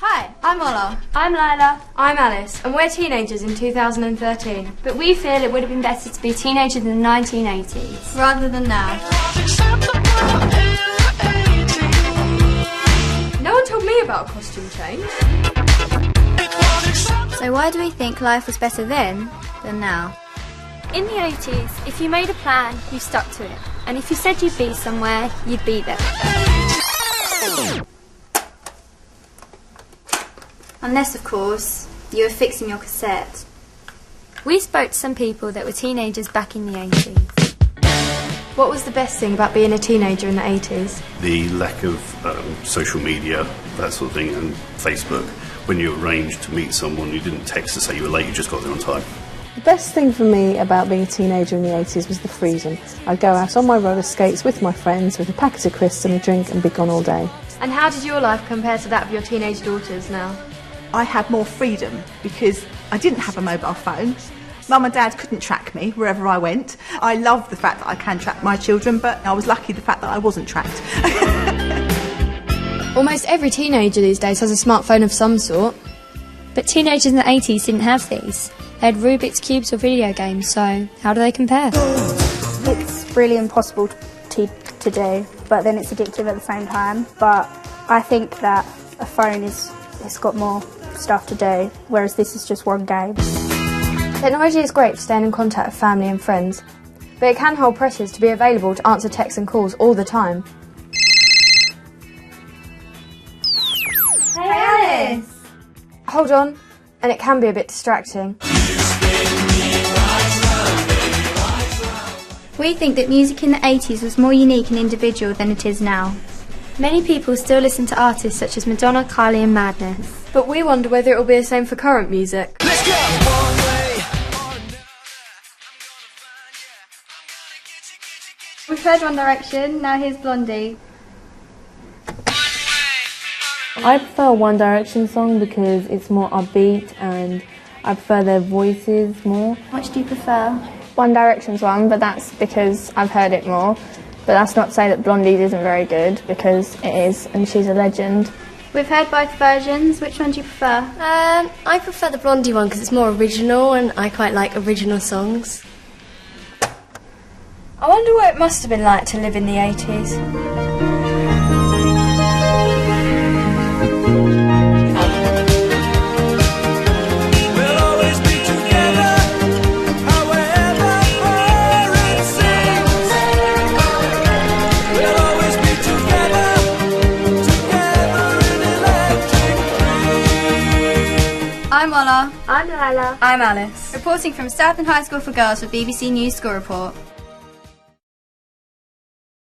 Hi, I'm Ola. I'm Lila. I'm Alice, and we're teenagers in 2013. But we feel it would have been better to be teenagers in the 1980s. Rather than now. No one told me about a costume change. So why do we think life was better then than now? In the 80s, if you made a plan, you stuck to it. And if you said you'd be somewhere, you'd be there. Unless, of course, you were fixing your cassette. We spoke to some people that were teenagers back in the 80s. What was the best thing about being a teenager in the 80s? The lack of social media, that sort of thing, and Facebook. When you arranged to meet someone, you didn't text to say you were late, you just got there on time. The best thing for me about being a teenager in the 80s was the freedom. I'd go out on my roller skates with my friends with a packet of crisps and a drink and be gone all day. And how did your life compare to that of your teenage daughters now? I had more freedom because I didn't have a mobile phone. Mum and Dad couldn't track me wherever I went. I love the fact that I can track my children, but I was lucky the fact that I wasn't tracked. Almost every teenager these days has a smartphone of some sort. But teenagers in the 80s didn't have these. They had Rubik's Cubes or video games, so how do they compare? It's really impossible to do, but then it's addictive at the same time. But I think that a phone it's got more stuff to do, whereas this is just one game. Technology is great for staying in contact with family and friends, but it can hold pressures to be available to answer texts and calls all the time. Hey Alice! Hold on, and it can be a bit distracting. We think that music in the 80s was more unique and individual than it is now. Many people still listen to artists such as Madonna, Kylie and Madness. But we wonder whether it will be the same for current music. Let's go! We've heard One Direction, now here's Blondie. I prefer a One Direction song because it's more upbeat and I prefer their voices more. Which do you prefer? One Direction's one, but that's because I've heard it more. But that's not to say that Blondie's isn't very good, because it is, and she's a legend. We've heard both versions. Which one do you prefer? I prefer the Blondie one because it's more original and I quite like original songs. I wonder what it must have been like to live in the 80s. I'm Ola. I'm Lila. I'm Alice. Reporting from Southend High School for Girls for BBC News School Report.